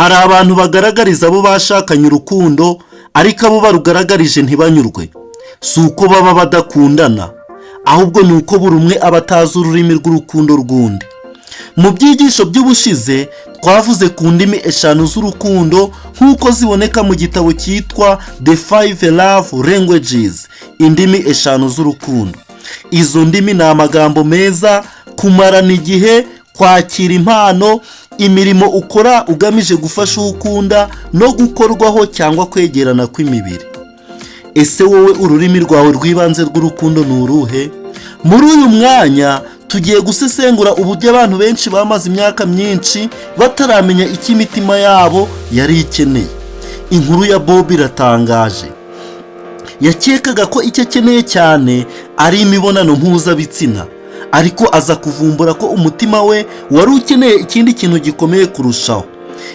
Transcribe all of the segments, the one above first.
Hari abantu bagaragariza abo bashakanye urukundo ariko abo barugaragarije ntibanyurwe. Si uko baba badakundana, ahubwo ni uko buri umwe aba atazi ururimi rw'urukundo rw'undi. Mu byigisho by'ubushize twavuze ku ndimi eshanu z'urukundo nkuko ziboneka mu gitabo kitwa The 5 Love Languages, indimi eshanu z'urukundo. Izo ndimi ni amagambo meza, kumarana igihe, kwakira impano, imirimo ukora ugamije gufasha ukunda, no gukorwaho cyangwa kwegerana kw'imibiri. Ese wowe ururimi rwawe rw'ibanze rw'urukundo ni uruhe? Muri uyu mwanya tugiye gusesengura uburyo abantu benshi bamaze imyaka myinshi bataramenya icyo imitima yabo yari ikeneye. Inkuru ya Bob iratangaje. Yakekaga ko icyo akeneye cyane ari imibonano mpuzabitsina, ariko aza kuvumbura ko umutima we wari ukeneye ikindi kintu gikomeye kurushaho.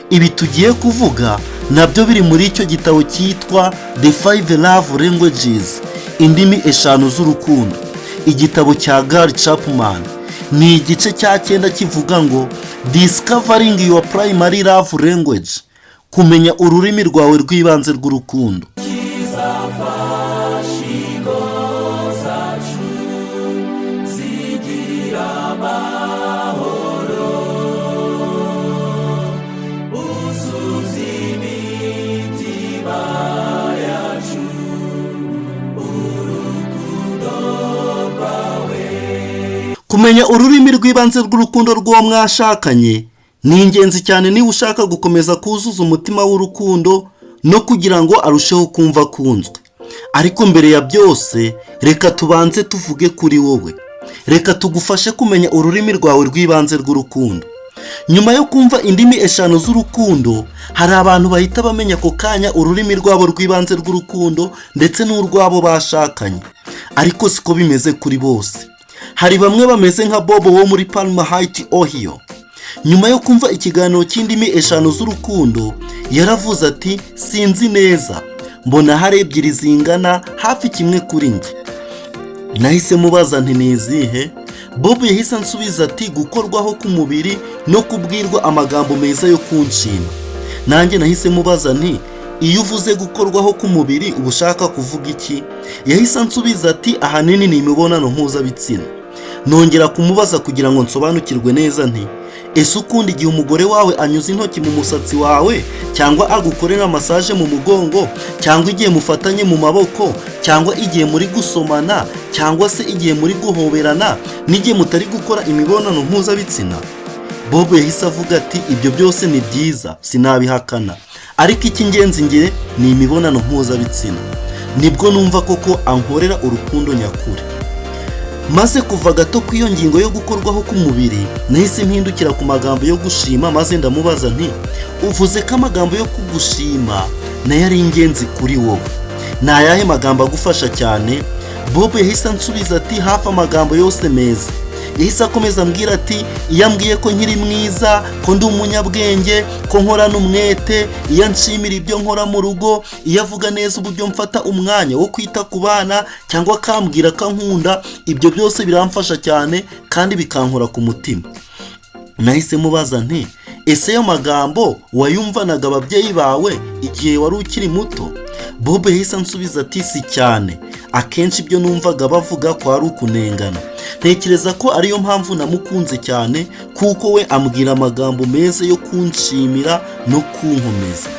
Ibi tugiye kuvuga nabyo biri muri icyo gitabo cyitwa The 5 Love Languages, indimi eshanu z'urukundo, igitabo cya Chapman. Ni igice cya 9 kivuga ngo Discovering Your Primary Love Language, kumenya ururimi rwawe rw'ibanze rw'urukundo. Kumenya ururimi rw'ibanze rw'urukundo rw'uwo mwashakanye ni ingenzi cyane niba ushaka gukomeza kuzuza umutima w'urukundo no kugira ngo arusheho kumva akunzwe. Ariko mbere ya byose reka tubanze tuvuge kuri wowe. Reka tugufashe kumenya ururimi rwawe rw'ibanze rw'urukundo. Nyuma yo kumva indimi eshanu z'urukundo, hari abantu bahita bamenya ako kanya ururimi rwabo rw'ibanze rw'urukundo ndetse n'urwabo bashakanye. Ariko siko bimeze kuri bose. Hari bamwe bameze nka Bobo wo muri Palm Heights, Ohio. Nyuma yo kumva ikiganiro cy'indimi eshanu z'urukundo, yaravuze ati sinzi neza, mbona hari ebyiri zingana hafi kimwe kuri njye. Nahise mubaza nti nizihe? Bobo yahise ansubiza ati gukorwaho k'umubiri no kubwirwa amagambo meza yo kunshima. Nanjye nahise mubaza nti iyo uvuze gukorwaho k'umubiri uba ushaka kuvuga iki? Yahise ansubiza ati ahanini ni imibonano mpuzabitsina. Nongera kumubaza kugira ngo nsobanukirwe neza nti ese ukunda igihe umugore wawe anyuze intoki mu musatsi wawe, cyangwa agukorera massage mu mugongo, cyangwa igihe mufatanye mu maboko, cyangwa igihe muri gusomana, cyangwa se igihe muri guhoberana, n'igihe mutari gukora imibonano mpuzabitsina? Bobo yahise avuga ati ibyo byose ni byiza, sinabihakana, ariko icy'ingenzi nge ni imibonano mpuzabitsina. Nibwo numva koko ankorera urukundo nyakuri. Maze kuva gato ku iyo ngingo yo gukorwaho k'umubiri, nahise mpindukira ku magambo yo gushima, maze ndamubaza nti uvuze ko amagambo yo kugushima nayo ari ingenzi kuri wowe, ni ayahe magambo agufasha cyane? Bobo yahise ansubiza ati hafi amagambo yose meza. Yahise akomeza ambwira ati iyo ambwiye ko nkiri mwiza, ko ndi umunyabwenge, ko nkorana umwete, iyo nshimira ibyo nkora mu rugo, iyo avuga neza uburyo mfata umwanya wo kwita ku bana, cyangwa akambwira ko ankunda, ibyo byose biramfasha cyane kandi bikankora ku mutima. Nahise mubaza nti ese ayo magambo wayumvanaga ababyeyi bawe igihe wari ukiri muto? Bobo yahise ansubiza ati si cyane, akenshi ibyo numvaga bavuga ko ari ukunengana. Ntekereza ko ariyo mpamvu namukunze cyane, kuko we ambwira amagambo meza yo kunshimira no kunkomeza.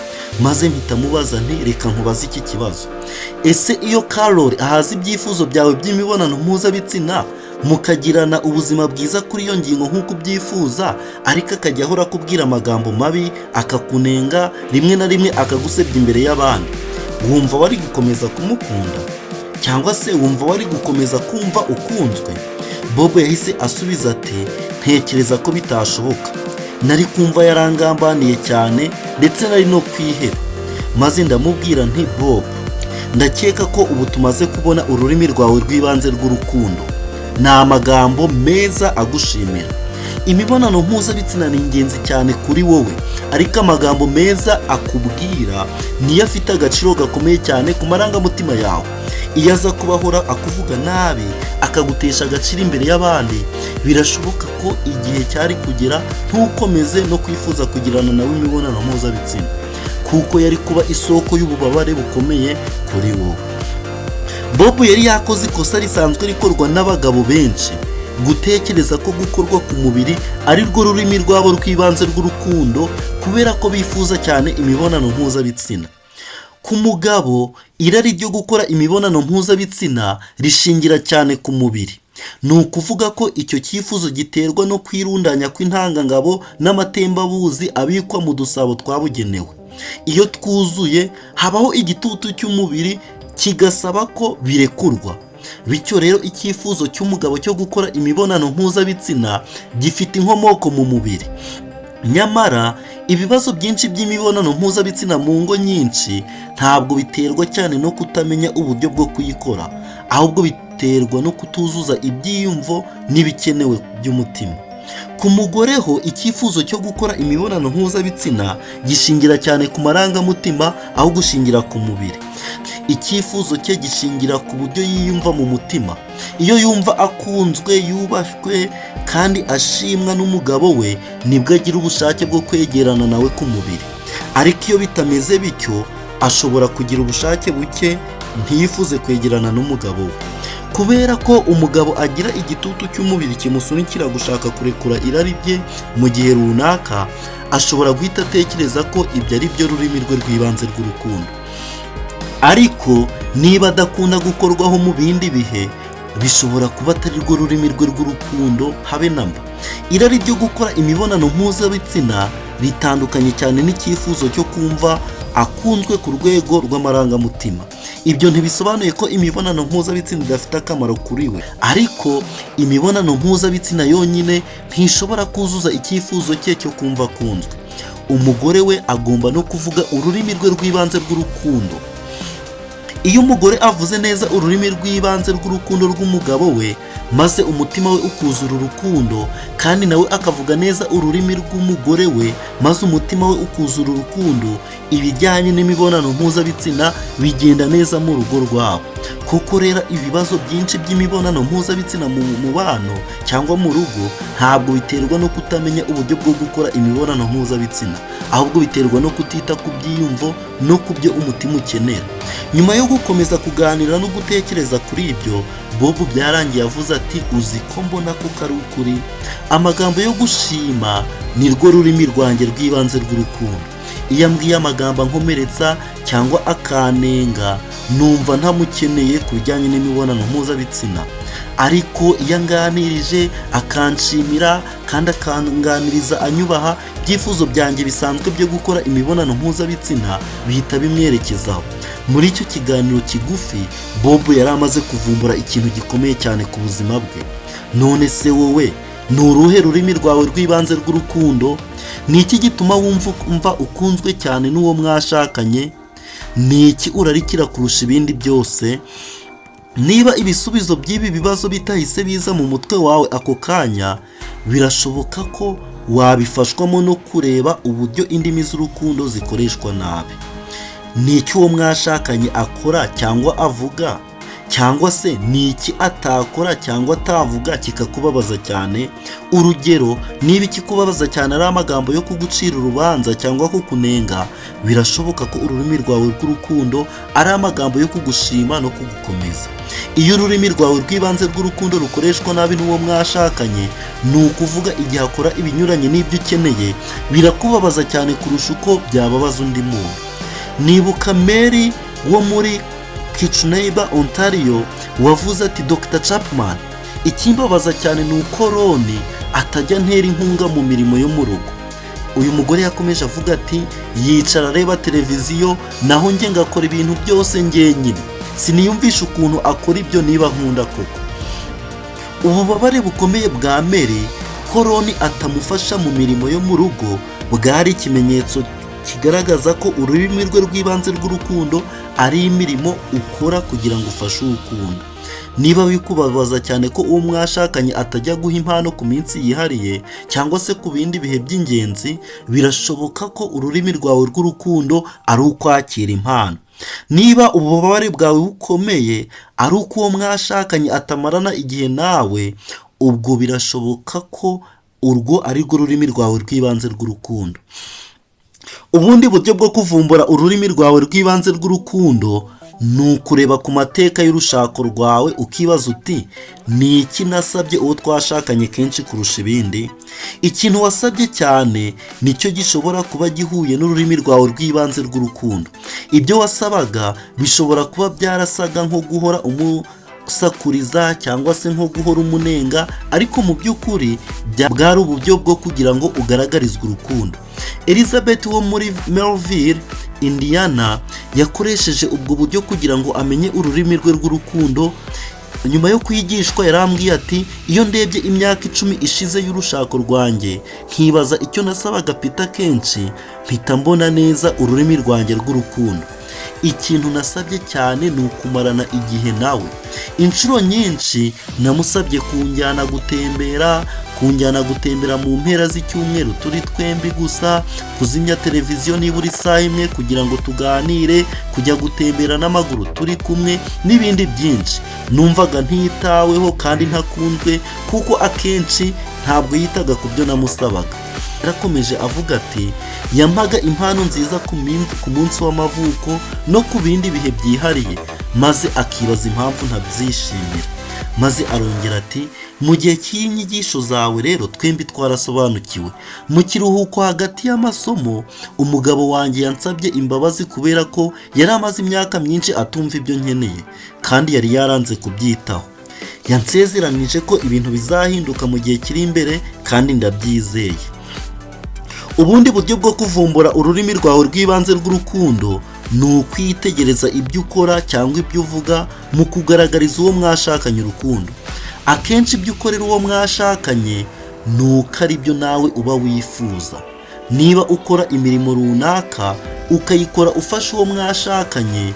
Maze mpita mubaza nti reka nkubaze iki kibazo, ese iyo Carol ahaza ibyifuzo byawe by'imibonano mpuzabitsina, mukagirana ubuzima bwiza kuri iyo ngingo nk'uko ubyifuza, ariko akajya ahora akubwira amagambo mabi, akakunenga, rimwe na rimwe akagusebya imbere y'abandi, wumva wari gukomeza kumukunda? Cyangwa se wumva wari gukomeza kumva ukunzwe? Bobo yahise asubiza ati ntekereza ko bitashoboka, nari kumva yarangambaniye cyane ndetse nari no kwiheba. Maze ndamubwira nti Bobo, ndakeka ko ubu tumaze kubona ururimi rwawe rw'ibanze rw'urukundo, ni amagambo meza agushimira. Imibonano mpuzabitsina ni ingenzi cyane kuri wowe, ariko amagambo meza akubwira niyo afite agaciro gakomeye cyane ku marangamutima yawe. iyo aza kuba ahora akuvuga nabi akagutesha agaciro imbere y'abandi, birashoboka ko igihe cyari kugera ntukomeze no kwifuza kugirana nawe imibonano mpuzabitsina, kuko yari kuba isoko y'ububabare bukomeye kuri wowe. Bob yari yakoze ikosa risanzwe rikorwa n'abagabo benshi, gutekereza ko gukorwa ku mubiri ari rwo rurimi rwabo rw'ibanze rw'urukundo, kubera ko bifuza cyane imibonano mpuzabitsina. Ku mugabo, irari ryo gukora imibonano mpuzabitsina rishingira cyane ku mubiri. Ni ukuvuga ko icyo cyifuzo giterwa no kwirundanya kw'intangangabo n'amatembabuzi abikwa mu dusabo twabugenewe. Iyo twuzuye habaho igitutu cy'umubiri kigasaba ko birekurwa. Bityo rero icyifuzo cy'umugabo cyo gukora imibonano mpuzabitsina gifite inkomoko mu mubiri. Nyamara ibibazo byinshi by'imibonano mpuzabitsina mu ngo nyinshi ntabwo biterwa cyane no kutamenya uburyo bwo kuyikora, ahubwo biterwa no kutuzuza ibyiyumvo n'ibikenewe by'umutima. Ku mugore ho, icyifuzo cyo gukora imibonano mpuzabitsina gishingira cyane ku marangamutima aho gushingira ku mubiri. Icyifuzo cye gishingira ku buryo yiyumva mu mutima. Iyo yumva akunzwe, yubashywe kandi ashimwa n'umugabo we, nibwo agira ubushake bwo kwegerana nawe ku mubiri. Ariko iyo bitameze bityo, ashobora kugira ubushake buke, ntiyifuze kwegerana n'umugabo we. Kubera ko umugabo agira igitutu cy'umubiri kimusunikira gushaka kurekura irari rye mu gihe runaka, ashobora guhita atekereza ko ibyo ari byo rurimi rwe rw'ibanze rw'urukundo. Ariko niba adakunda gukorwaho mu bindi bihe, bishobora kuba atari rwo rurimi rwe rw'urukundo habe namba. Irari ryo gukora imibonano mpuzabitsina ritandukanye cyane n'icyifuzo cyo kumva akunzwe ku rwego rw'amarangamutima. Ibyo ntibisobanuye ko imibonano mpuzabitsina idafite akamaro kuri we, ariko imibonano mpuzabitsina yonyine ntishobora kuzuza icyifuzo cye cyo kumva akunzwe. Umugore we agomba no kuvuga ururimi rwe rw'ibanze rw'urukundo. Iyo umugore avuze neza ururimi rw'ibanze rw'urukundo rw'umugabo we, maze umutima we ukuzura urukundo, kandi nawe akavuga neza ururimi rw'umugore we, maze umutima we ukuzura urukundo, ibijyanye n'imibonano mpuzabitsina bigenda neza mu rugo rwabo. Kuko rero ibibazo byinshi by'imibonano mpuzabitsina mu mubano cyangwa mu rugo ntabwo biterwa no kutamenya uburyo bwo gukora imibonano mpuzabitsina, ahubwo biterwa no kutita ku byiyumvo no ku byo umutima ukenera. Nyuma yo gukomeza kuganira no gutekereza kuri ibyo, Bob byarangiye avuze ati, uzi ko mbona ko ari ukuri, amagambo yo gushima ni rwo rurimi rwanjye rw'ibanze rw'urukundo. Iyo ambwiye amagambo ankomeretsa cyangwa akanenga, numva ntamukeneye ku bijyanye n'imibonano mpuzabitsina. Ariko iyo anganirije akanshimira kandi akanganiriza anyubaha, ibyifuzo byanjye bisanzwe byo gukora imibonano mpuzabitsina bihita bimwerekezaho. Muri icyo kiganiro kigufi, Bob yari amaze kuvumbura ikintu gikomeye cyane ku buzima bwe. None se wowe, ni uruhe rurimi rwawe rw'ibanze rw'urukundo? Ni iki gituma wumva ukunzwe cyane n'uwo mwashakanye? Ni iki urarikira kurusha ibindi byose? Niba ibisubizo by'ibi bibazo bitahise biza mu mutwe wawe ako kanya, birashoboka ko wabifashwamo no kureba uburyo indimi z'urukundo zikoreshwa nabi. Ni iki uwo mwashakanye akora cyangwa avuga? Cyangwa se ni iki atakora cyangwa atavuga kikakubabaza cyane? Urugero, niba ikikubabaza cyane ari amagambo yo kugucira urubanza cyangwa kukunenga, birashoboka ko ururimi rwawe rw'urukundo ari amagambo yo kugushima no kugukomeza. Iyo ururimi rwawe rw'ibanze rw'urukundo rukoreshwa nabi n'uwo mwashakanye, ni ukuvuga igihe akora ibinyuranye n'ibyo ukeneye, birakubabaza cyane kurusha uko byababaza undi muntu. Nibuka Mary wo muri Kitwa, Ontario, wavuze ati, Dr. Chapman, ikimbabaza cyane ni uko Roni atajya ntera inkunga mu mirimo yo mu rugo. Uyu mugore yakomeje avuga ati, yicara areba televiziyo, naho njye ngakora ibintu byose njyenyine. Siniyumvisha ukuntu akora ibyo niba nkunda koko. Ububabare bukomeye bwa Mary ko Roni atamufasha mu mirimo yo mu rugo bwari ikimenyetso kigaragaza ko ururimi rwe rw'ibanze rw'urukundo ari imirimo ukora kugira ngo ufashe ukunda. Niba bikubabaza cyane ko uwo mwashakanye atajya guha impano ku minsi yihariye cyangwa se ku bindi bihe by'ingenzi, birashoboka ko ururimi rwawe rw'urukundo ari ukwakira impano. Niba ububabare bwawe bukomeye ari uko uwo mwashakanye atamarana igihe nawe, ubwo birashoboka ko urwo ari rwo rurimi rwawe rw'ibanze rw'urukundo. Ubundi buryo bwo kuvumbura ururimi rwawe rw'ibanze rw'urukundo ni ukureba ku mateka y'urushako rwawe ukibaza uti ni iki nasabye uwo twashakanye kenshi kurusha ibindi. Ikintu wasabye cyane nicyo gishobora kuba gihuye n'ururimi rwawe rw'ibanze rw'urukundo. Ibyo wasabaga bishobora kuba byarasaga nko guhora umusakuriza cyangwa se nko guhora umunenga, ariko mu by'ukuri bwari uburyo bwo kugira ngo ugaragarizwe urukundo. Elizabeth wo muri Melville, Indiana, yakoresheje ubwo buryo kugira ngo amenye ururimi rwe rw'urukundo. Nyuma yo kwigishwa yarambwiye ati iyo ndebye imyaka 10 ishize y'urushako rwanjye nkibaza icyo nasabaga Peter kenshi, mpita mbona neza ururimi rwanjye rw'urukundo. Ikintu nasabye cyane ni ukumarana igihe nawe. Inshuro nyinshi namusabye kunjyana gutembera mu mpera z'icyumweru turi twembi gusa, kuzimya televiziyo nibura isaha imwe kugira ngo tuganire, kujya gutembera n'amaguru turi kumwe n'ibindi byinshi. Numvaga ntitaweho kandi ntakunzwe kuko akenshi ntabwo yitaga ku byo namusabaga. Yarakomeje avuga ati yampaga impano nziza ku munsi w'amavuko no ku bindi bihe byihariye, maze akibaza impamvu ntabyishimira. Maze arongera ati mu gihe cy'inyigisho zawe rero twembi twarasobanukiwe. Mu kiruhuko hagati y'amasomo umugabo wanjye yansabye imbabazi kubera ko yari amaze imyaka myinshi atumva ibyo nkeneye kandi yari yaranze kubyitaho. Yansezeranije ko ibintu bizahinduka mu gihe kiri imbere kandi ndabyizeye. Ubundi buryo bwo kuvumbura ururimi rwawe rw'ibanze rw'urukundo ni ukwitegereza ibyo ukora cyangwa ibyo uvuga mu kugaragariza uwo mwashakanye urukundo. Akenshi ibyo ukorera uwo mwashakanye ni uko ari byo nawe uba wifuza. Niba ukora imirimo runaka ukayikora ufasha uwo mwashakanye,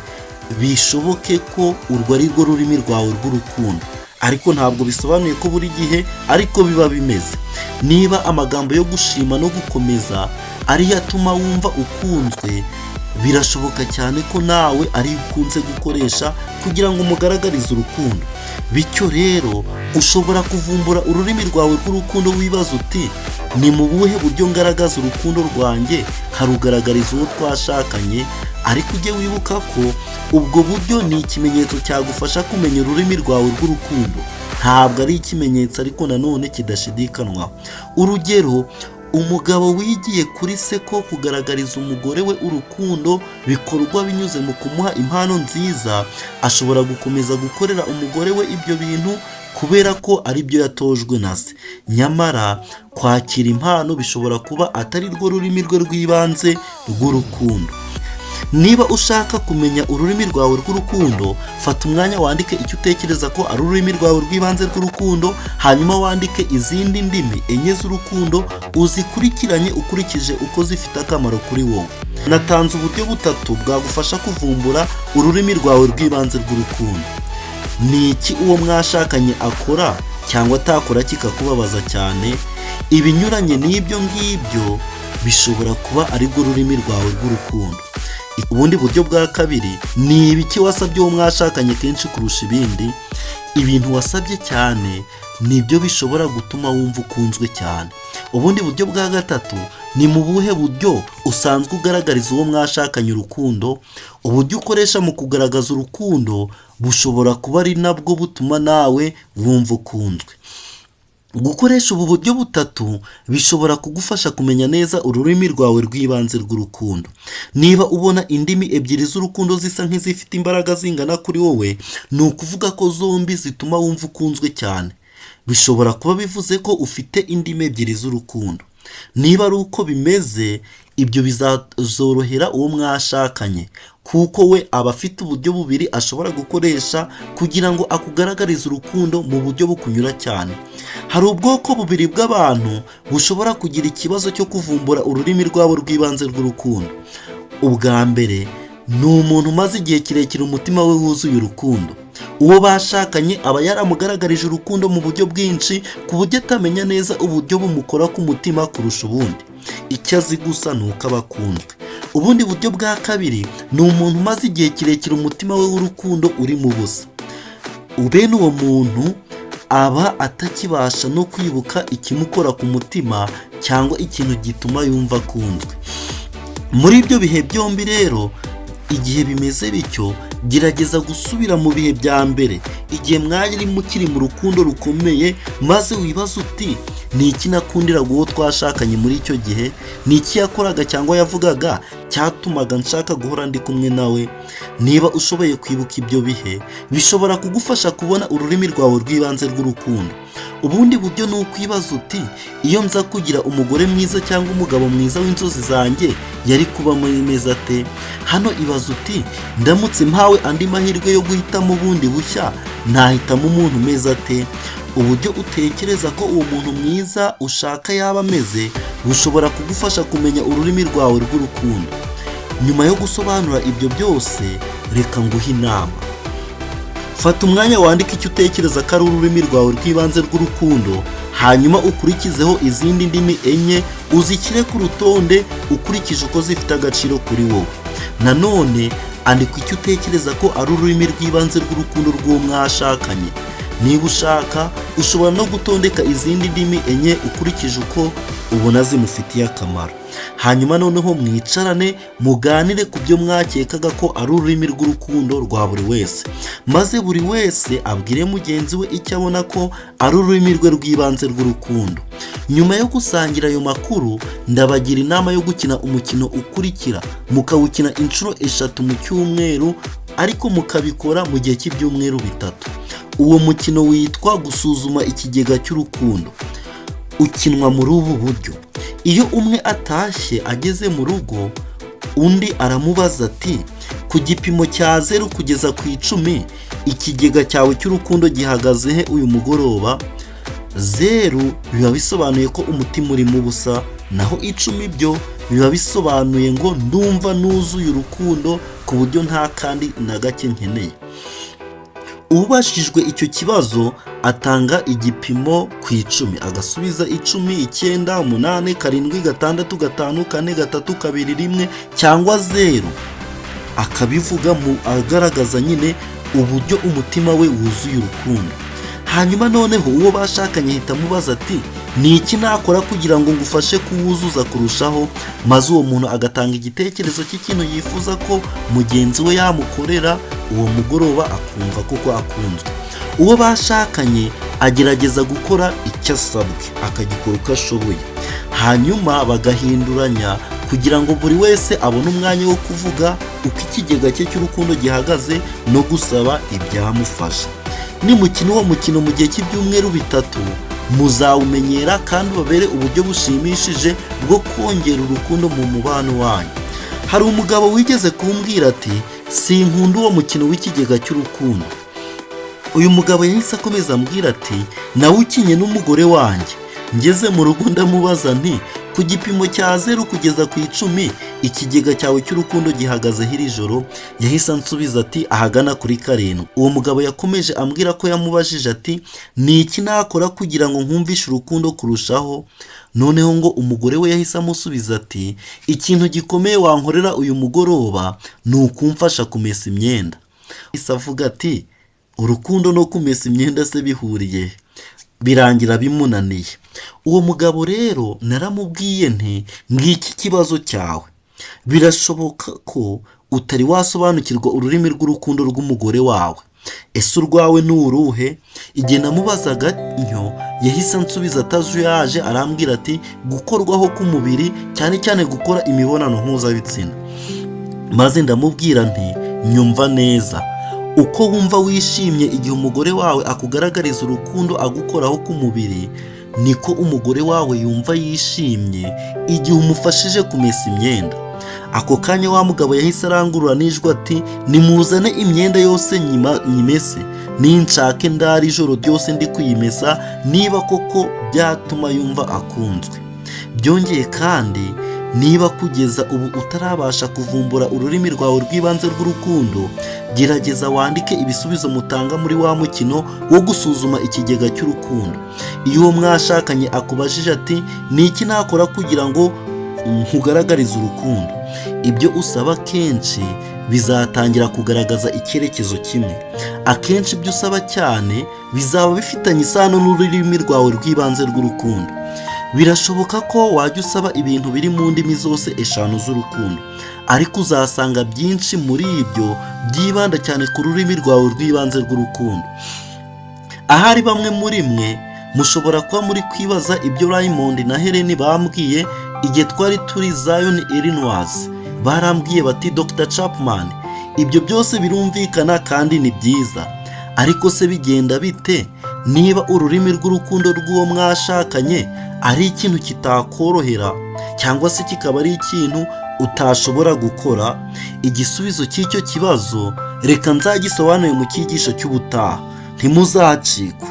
bishoboke ko urwo ari rwo rurimi rwawe rw'urukundo, ariko ntabwo bisobanuye ko buri gihe ariko biba bimeze. Niba amagambo yo gushima no gukomeza ariyo atuma wumva ukunzwe, birashoboka cyane ko nawe ari ukunze gukoresha kugira ngo umugaragarize urukundo. Bityo rero ushobora kuvumbura ururimi rwawe rw'urukundo wibaza uti ni mu buhe buryo ngaragaza urukundo rwanjye harugaragariza uwo twashakanye, ariko ujye wibuka ko ubwo buryo ni ikimenyetso cyagufasha kumenya ururimi rwawe rw'urukundo, ntabwo ari ikimenyetso ariko nanone kidashidikanwa. Urugero, umugabo wigiye kuri se ko kugaragariza umugore we urukundo bikorwa binyuze mu kumuha impano nziza, ashobora gukomeza gukorera umugore we ibyo bintu kubera ko ari byo yatojwe na se. Nyamara kwakira impano bishobora kuba atari rwo rurimi rwe rw'ibanze rw'urukundo. Niba ushaka kumenya ururimi rwawe rw'urukundo, fata umwanya wandike icyo utekereza ko ari ururimi rwawe rw'ibanze rw'urukundo, hanyuma wandike izindi ndimi enye z'urukundo uzikurikiranye ukurikije uko zifite akamaro kuri wowe. Natanze uburyo butatu bwagufasha kuvumbura ururimi rwawe rw'ibanze rw'urukundo. Ni iki uwo mwashakanye akora cyangwa atakora kikakubabaza cyane? Ibinyuranye n'ibyo ngibyo bishobora kuba ari rwo rurimi rwawe rw'urukundo. Ubundi buryo bwa kabiri ni ibiki wasabye uwo mwashakanye kenshi kurusha ibindi. Ibintu wasabye cyane nibyo bishobora gutuma wumva ukunzwe cyane. Ubundi buryo bwa gatatu ni mu buhe buryo usanzwe ugaragariza uwo mwashakanye urukundo. Uburyo ukoresha mu kugaragaza urukundo bushobora kuba ari nabwo butuma nawe wumva ukunzwe. Gukoresha ubu buryo butatu bishobora kugufasha kumenya neza ururimi rwawe rw'ibanze rw'urukundo. Niba ubona indimi ebyiri z'urukundo zisa nk'izifite imbaraga zingana kuri wowe, ni ukuvuga ko zombi zituma wumva ukunzwe cyane. Bishobora kuba bivuze ko ufite indimi ebyiri z'urukundo. Niba ari uko bimeze, ibyo bizazorohera uwo mwashakanye kuko we aba afite uburyo bubiri ashobora gukoresha kugira ngo akugaragarize urukundo mu buryo bukunyura cyane. Hari ubwoko bubiri bw'abantu bushobora kugira ikibazo cyo kuvumbura ururimi rwabo rw'ibanze rw'urukundo. Ubwa mbere ni umuntu umaze igihe kirekire umutima we wuzuye urukundo. Uwo bashakanye aba yaramugaragarije urukundo mu buryo bwinshi ku buryo atamenya neza uburyo bumukora ku mutima kurusha ubundi. Icyo azi gusa ni uko aba akunzwe. Ubundi buryo bwa kabiri ni umuntu umaze igihe kirekire umutima we w'urukundo uri mu busa. Bene uwo muntu aba atakibasha no kwibuka ikimukora ku mutima cyangwa ikintu gituma yumva akunzwe. Muri ibyo bihe byombi rero, igihe bimeze bityo, gerageza gusubira mu bihe bya mbere, igihe mwari mukiri mu rukundo rukomeye, maze wibaza uti ni iki nakundiraga uwo twashakanye muri icyo gihe, ni iki yakoraga cyangwa yavugaga cyatumaga nshaka guhora ndi kumwe nawe. Niba ushoboye kwibuka ibyo bihe, bishobora kugufasha kubona ururimi rwawe rw'ibanze rw'urukundo. Ubundi buryo ni ukwibaza uti iyo nza kugira umugore mwiza cyangwa umugabo mwiza w'inzozi zanjye yari kuba muri meza ate? Hano ibaza uti ndamutse mpawe andi mahirwe yo guhitamo ubundi bushya, nahitamo umuntu meza ate? Uburyo utekereza ko uwo muntu mwiza ushaka yaba ameze bushobora kugufasha kumenya ururimi rwawe rw'urukundo. Nyuma yo gusobanura ibyo byose, reka nguhe inama. Fata umwanya wandike icyo utekereza ko ari ururimi rwawe rw'ibanze rw'urukundo, hanyuma ukurikizeho izindi ndimi enye uzishyire ku rutonde ukurikije uko zifite agaciro kuri wowe. Nanone andika icyo utekereza ko ari ururimi rw'ibanze rw'urukundo rw'uwo mwashakanye. Niba ushaka, ushobora no gutondeka izindi ndimi enye ukurikije uko ubona zimufitiye akamaro. Hanyuma noneho mwicarane muganire ku byo mwakekaga ko ari ururimi rw'urukundo rwa buri wese, maze buri wese abwire mugenzi we icyo abona ko ari ururimi rwe rw'ibanze rw'urukundo. Nyuma yo gusangira ayo makuru, ndabagira inama yo gukina umukino ukurikira, mukawukina inshuro 3 mu cyumweru, ariko mukabikora mu gihe cy'ibyumweru 3. Uwo mukino witwa gusuzuma ikigega cy'urukundo. Ukinwa muri ubu buryo: iyo umwe atashye ageze mu rugo, undi aramubaza ati ku gipimo cya 0 kugeza ku 10 ikigega cyawe cy'urukundo gihagaze he uyu mugoroba? 0 biba bisobanuye ko umutima uri mu busa, naho 10 byo biba bisobanuye ngo ndumva nuzuye urukundo ku buryo nta kandi na gake nkeneye. Ubashijwe icyo kibazo atanga igipimo ku 10, agasubiza 10, 9, 8, 7, 6, 5, 4, 3, 2, 1 cyangwa 0. Akabivuga mu agaragaza nyine uburyo umutima we wuzuye urukundo. Hanyuma noneho uwo bashakanye ahita amubaza ati ni iki nakora kugira ngo ngufashe kuwuzuza kurushaho? Maze uwo muntu agatanga igitekerezo cy'ikintu yifuza ko mugenzi we yamukorera uwo mugoroba, akumva koko akunzwe. Uwo bashakanye agerageza gukora icyo asabwe, akagikora uko ashoboye. Hanyuma bagahinduranya kugira ngo buri wese abone umwanya wo kuvuga uko ikigega cye cy'urukundo gihagaze no gusaba ibyamufasha. Nimukina uwo mukino mu gihe cy'ibyumweru 3, muzawumenyera kandi babere uburyo bushimishije bwo kongera urukundo mu mubano wanyu. Hari umugabo wigeze kumbwira ati sinkunda uwo mukino w'ikigega cy'urukundo. Uyu mugabo yahise akomeza ambwira ati nawe ukinye n'umugore wanjye. Ngeze mu rugo ndamubaza nti ku gipimo cya 0 kugeza ku 10 ikigega cyawe cy'urukundo gihagaze hiri joro? Yahise ansubiza ati ahagana kuri 7. Uwo mugabo yakomeje ambwira ko yamubajije ati ni iki nakora kugira ngo nkumvishe urukundo kurushaho? Noneho ngo umugore we yahise amusubiza ati ikintu gikomeye wankorera uyu mugoroba ni ukumfasha kumesa imyenda. Yahise avuga ati urukundo no kumesa imyenda se bihuriye? Birangira bimunaniye. Uwo mugabo rero naramubwiye nti ngiki kibazo cyawe. Birashoboka ko utari wasobanukirwa ururimi rw'urukundo rw'umugore wawe. Ese urwawe ni uruhe? Igihe namubazaga ntyo yahise ansubiza atazuyaje, arambwira ati gukorwaho k'umubiri, cyane cyane gukora imibonano mpuzabitsina. Maze ndamubwira nti nyumva neza. Uko wumva wishimye igihe umugore wawe akugaragariza urukundo agukoraho k'umubiri, niko umugore wawe yumva yishimye igihe umufashije kumesa imyenda. Ako kanya wa mugabo yahise arangurura n'ijwi ati nimuzane imyenda yose nyimese, ninshake ndari ijoro ryose ndi kuyimesa, niba koko byatuma yumva akunzwe. Byongeye kandi niba kugeza ubu utarabasha kuvumbura ururimi rwawe rw'ibanze rw'urukundo, gerageza wandike ibisubizo mutanga muri wa mukino wo gusuzuma ikigega cy'urukundo. Iyo uwo mwashakanye akubajije ati ni iki nakora kugira ngo nkugaragarize urukundo, ibyo usaba kenshi bizatangira kugaragaza icyerekezo kimwe. Akenshi ibyo usaba cyane bizaba bifitanye isano n'ururimi rwawe rw'ibanze rw'urukundo. Birashoboka ko wajya usaba ibintu biri mu ndimi zose eshanu z'urukundo, ariko uzasanga byinshi muri ibyo byibanda cyane ku rurimi rwawe rw'ibanze rw'urukundo. Ahari bamwe muri mwe mushobora kuba muri kwibaza ibyo Raymond na Helen bambwiye igihe twari turi Zion, Illinois. Barambwiye bati Dr. Chapman, ibyo byose birumvikana kandi ni byiza, ariko se bigenda bite niba ururimi rw'urukundo rw'uwo mwashakanye ari ikintu kitakorohera cyangwa se kikaba ari ikintu utashobora gukora? Igisubizo cy'icyo kibazo reka nzagisobanure mu cyigisho cy'ubutaha. Ntimuzacikwe.